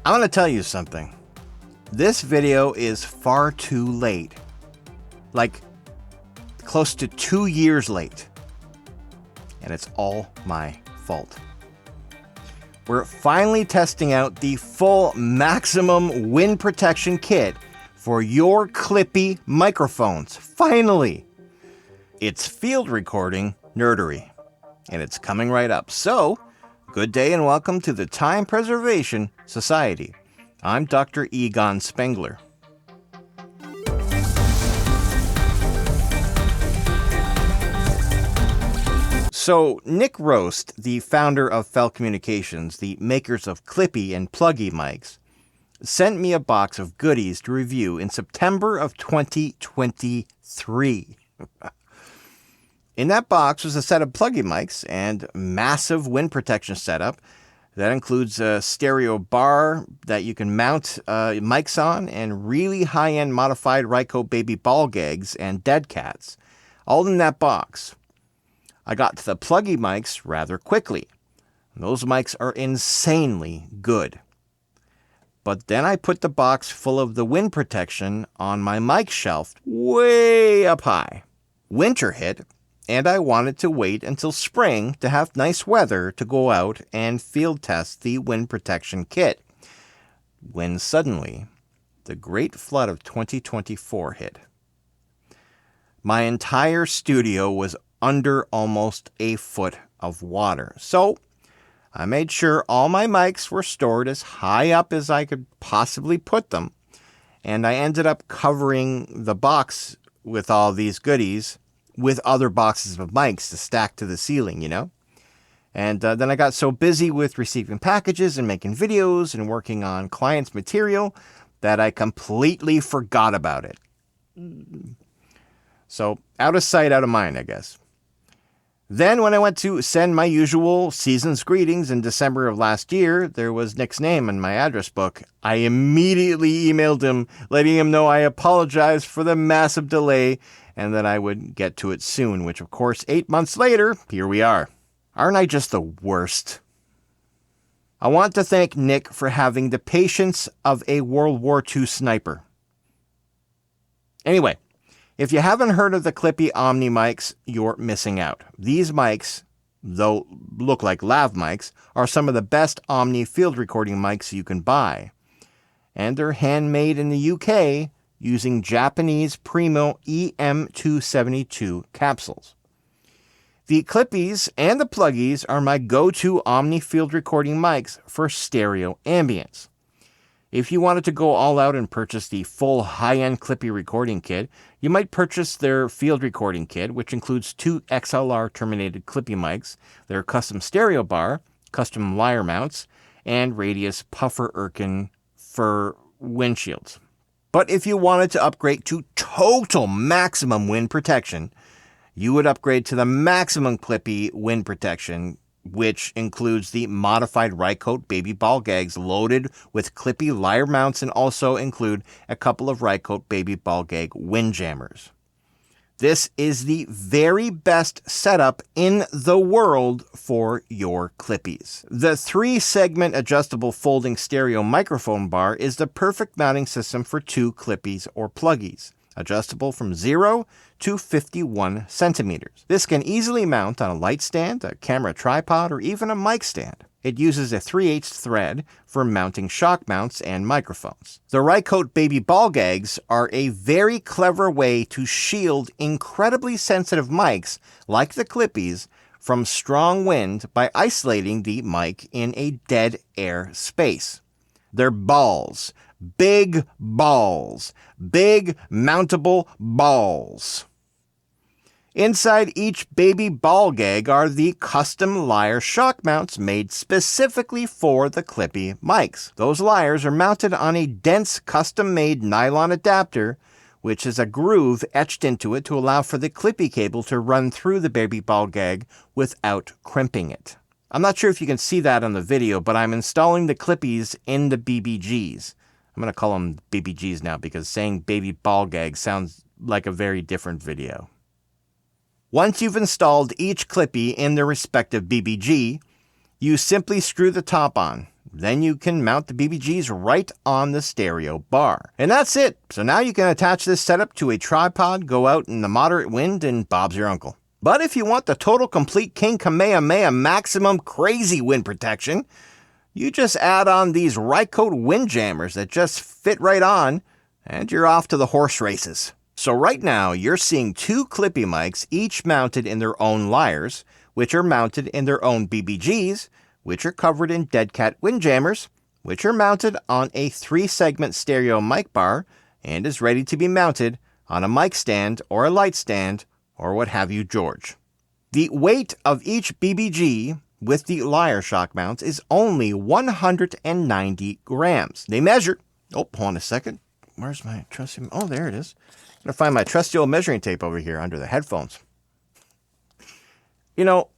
I'm going to tell you something. This video is far too late. Like, close to 2 years late. And it's all my fault. We're finally testing out the full maximum wind protection kit for your Clippy microphones. Finally! It's field recording nerdery. And it's coming right up. So, good day and welcome to the Time Preservation Society. I'm Dr. Egon Spengler. So, Nick Roast, the founder of Fell Communications, the makers of Clippy and Pluggy mics, sent me a box of goodies to review in September of 2023. In that box was a set of Pluggy mics and massive wind protection setup that includes a stereo bar that you can mount mics on and really high-end modified Rycote baby ball gags and dead cats, all in that box. I got to the Pluggy mics rather quickly. Those mics are insanely good. But then I put the box full of the wind protection on my mic shelf way up high. Winter hit, and I wanted to wait until spring to have nice weather to go out and field test the wind protection kit. When suddenly, the great flood of 2024 hit. My entire studio was under almost a foot of water. So, I made sure all my mics were stored as high up as I could possibly put them. And I ended up covering the box with all these goodies with other boxes of mics to stack to the ceiling, you know? And then I got so busy with receiving packages and making videos and working on clients' material that I completely forgot about it. So, out of sight, out of mind, I guess. Then when I went to send my usual season's greetings in December of last year, there was Nick's name in my address book. I immediately emailed him, letting him know I apologized for the massive delay and that I would get to it soon, which of course 8 months later, here we are. Aren't I just the worst? I want to thank Nick for having the patience of a World War II sniper. Anyway, if you haven't heard of the Clippy Omni mics, you're missing out. These mics, though look like lav mics, are some of the best Omni field recording mics you can buy. And they're handmade in the UK using Japanese Primo EM272 capsules. The Clippies and the Pluggies are my go-to Omni field recording mics for stereo ambience. If you wanted to go all out and purchase the full high-end Clippy recording kit, you might purchase their field recording kit, which includes 2 XLR terminated Clippy mics, their custom stereo bar, custom lyre mounts, and Radius puffer Erkin for windshields. But if you wanted to upgrade to total maximum wind protection, you would upgrade to the maximum Clippy wind protection, which includes the modified Rycote baby ball gags loaded with Clippy lyre mounts and also include a couple of Rycote baby ball gag wind jammers. This is the very best setup in the world for your Clippies. The 3-segment adjustable folding stereo microphone bar is the perfect mounting system for 2 Clippies or Pluggies, adjustable from 0 to 51 centimeters. This can easily mount on a light stand, a camera tripod, or even a mic stand. It uses a 3/8 thread for mounting shock mounts and microphones. The Rycote baby ball gags are a very clever way to shield incredibly sensitive mics like the Clippies from strong wind by isolating the mic in a dead air space. They're balls. Big balls. Big mountable balls. Inside each baby ball gag are the custom lyre shock mounts made specifically for the Clippy mics. Those lyres are mounted on a dense custom-made nylon adapter, which has a groove etched into it to allow for the Clippy cable to run through the baby ball gag without crimping it. I'm not sure if you can see that on the video, but I'm installing the Clippies in the BBGs. I'm going to call them BBGs now because saying baby ball gag sounds like a very different video. Once you've installed each Clippy in their respective BBG, you simply screw the top on. Then you can mount the BBGs right on the stereo bar. And that's it. So now you can attach this setup to a tripod, go out in the moderate wind, and Bob's your uncle. But if you want the total complete King Kamehameha maximum crazy wind protection, you just add on these Rycote wind jammers that just fit right on, and you're off to the horse races. So right now, you're seeing two Clippy mics, each mounted in their own lyres, which are mounted in their own BBGs, which are covered in Dead Cat wind jammers, which are mounted on a 3-segment stereo mic bar, and is ready to be mounted on a mic stand or a light stand, or what have you, George. The weight of each BBG with the lyre shock mounts is only 190 grams. They measure... Oh, hold on a second. Where's my trusty... Oh, there it is. I'm going to find my trusty old measuring tape over here under the headphones. You know,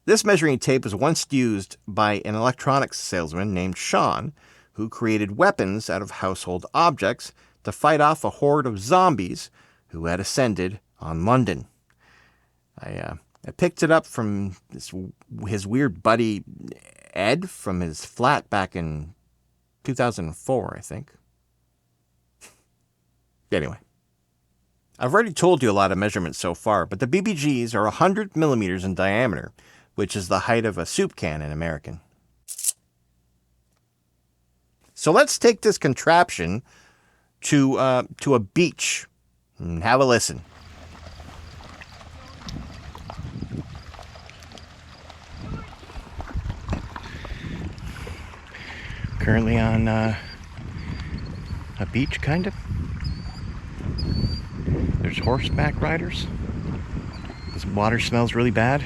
this measuring tape was once used by an electronics salesman named Sean, who created weapons out of household objects to fight off a horde of zombies who had ascended on London. I picked it up from his weird buddy Ed from his flat back in 2004, I think. Anyway, I've already told you a lot of measurements so far, but the BBGs are 100 millimeters in diameter, which is the height of a soup can in American. So let's take this contraption to a beach and have a listen. Currently on a beach, kind of. There's horseback riders. This water smells really bad.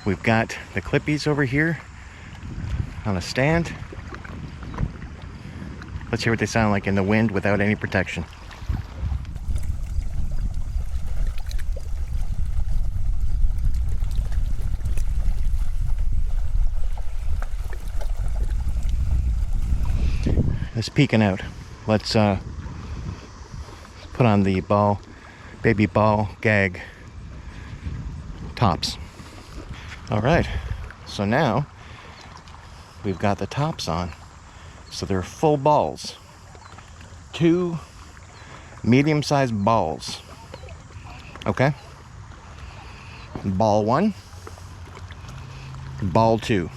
We've got the Clippies over here on a stand. Let's hear what they sound like in the wind without any protection. It's peeking out. Let's put on the baby ball gag tops. All right, so now we've got the tops on. So they're full balls. 2 medium-sized balls. Okay? Ball 1, ball 2.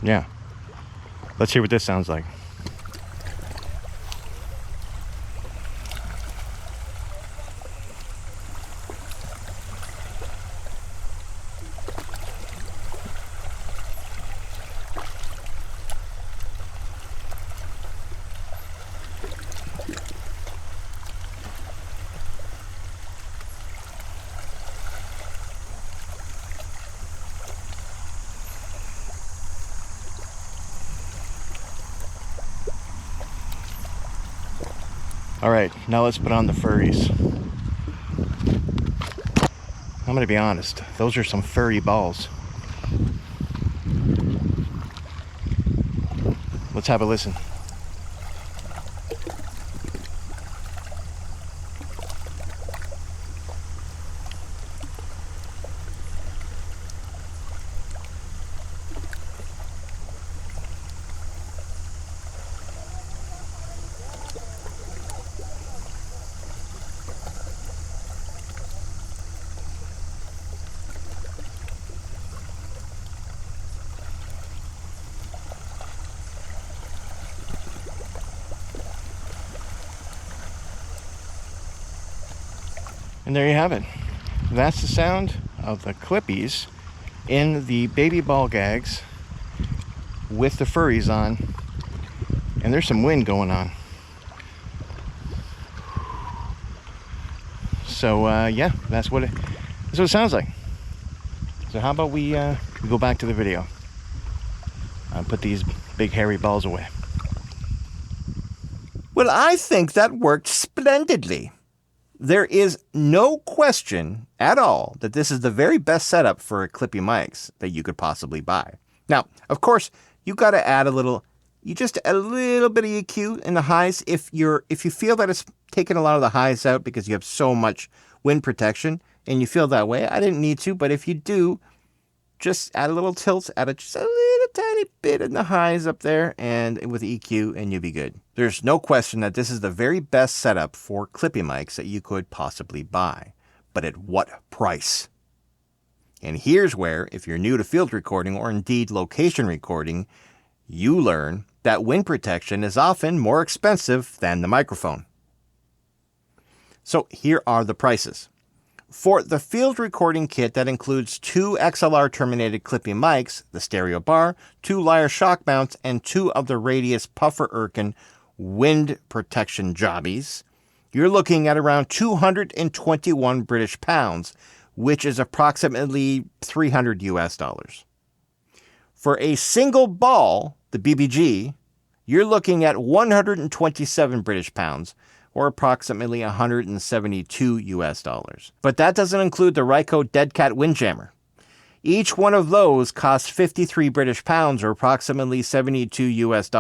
Yeah. Let's hear what this sounds like. All right, now let's put on the furries. I'm gonna be honest, those are some furry balls. Let's have a listen. And there you have it. That's the sound of the Clippies in the baby ball gags with the furries on. And there's some wind going on. So yeah, that's what it sounds like. So how about we go back to the video and put these big hairy balls away. Well, I think that worked splendidly. There is no question at all that this is the very best setup for Clippy mics that you could possibly buy. Now, of course, you got to add a little bit of EQ in the highs if you feel that it's taking a lot of the highs out because you have so much wind protection, and you feel that way, I didn't need to, but if you do, just add a little tilt, add just a little tiny bit in the highs up there, and with EQ, and you'll be good. There's no question that this is the very best setup for Clippy mics that you could possibly buy. But at what price? And here's where, if you're new to field recording or indeed location recording, you learn that wind protection is often more expensive than the microphone. So here are the prices. For the field recording kit that includes 2 XLR terminated Clippy mics, the stereo bar, 2 lyre shock mounts, and 2 of the Radius Puffer Erkin wind protection jobbies, you're looking at around 221 British pounds, which is approximately $300 US. For a single ball, the BBG, you're looking at 127 British pounds, or approximately $172 US. But that doesn't include the Ryco Dead Cat Windjammer. Each one of those costs 53 British pounds, or approximately $72 US.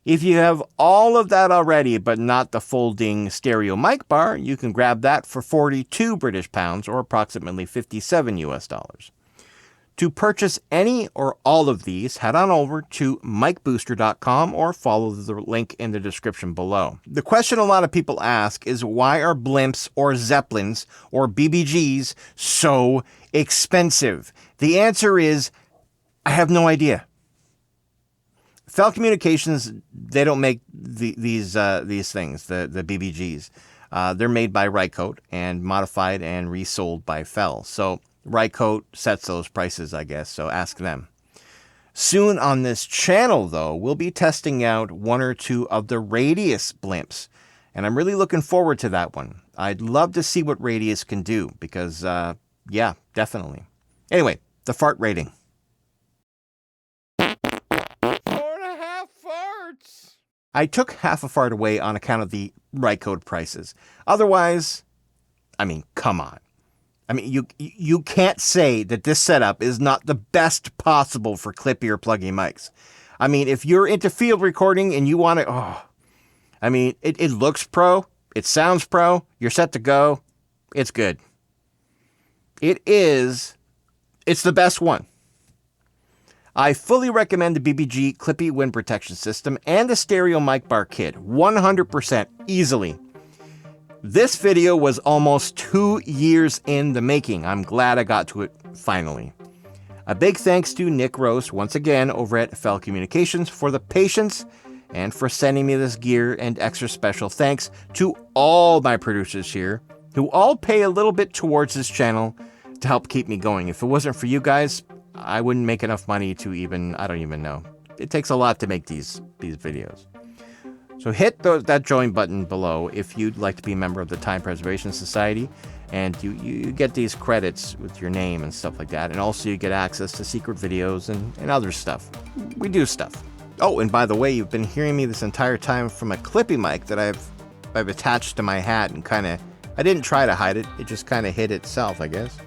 If you have all of that already, but not the folding stereo mic bar, you can grab that for 42 British pounds, or approximately $57 US. To purchase any or all of these, head on over to micbooster.com or follow the link in the description below. The question a lot of people ask is, why are blimps or Zeppelins or BBGs so expensive? The answer is, I have no idea. Fel Communications, they don't make these things, the BBGs. They're made by Ryco and modified and resold by Fel. So Ryco sets those prices, I guess, so ask them. Soon on this channel, though, we'll be testing out 1 or 2 of the Radius blimps, and I'm really looking forward to that one. I'd love to see what Radius can do, because, yeah, definitely. Anyway, the fart rating. 4.5 farts! I took half a fart away on account of the Ryco prices. Otherwise, I mean, come on. I mean, you can't say that this setup is not the best possible for Clippy or pluggy mics. I mean, if you're into field recording and you want to, I mean, it looks pro, it sounds pro, you're set to go, it's good. It's the best one. I fully recommend the BBG Clippy Wind Protection System and the stereo mic bar kit, 100% easily. This video was almost 2 years in the making. I'm glad I got to it finally. A big thanks to Nick Rose once again over at Fel Communications for the patience and for sending me this gear, and extra special thanks to all my producers here who all pay a little bit towards this channel to help keep me going. If it wasn't for you guys, I wouldn't make enough money to I don't even know. It takes a lot to make these videos. So hit that join button below if you'd like to be a member of the Time Preservation Society, and you get these credits with your name and stuff like that, and also you get access to secret videos and other stuff. We do stuff. Oh, and by the way, you've been hearing me this entire time from a Clippy mic that I've attached to my hat, and I didn't try to hide it, it just kind of hid itself, I guess.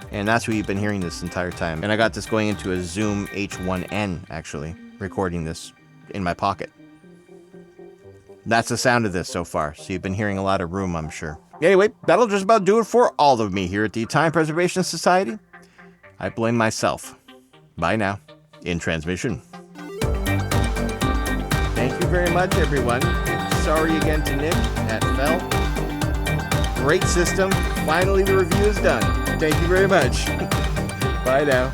And that's what you've been hearing this entire time. And I got this going into a Zoom H1N, actually, recording this in my pocket. That's the sound of this so far, so you've been hearing a lot of room, I'm sure. Anyway, that'll just about do it for all of me here at the Time Preservation Society. I blame myself. Bye now. In transmission. Thank you very much, everyone. Sorry again to Nick at Fel. Great system. Finally, the review is done. Thank you very much. Bye now.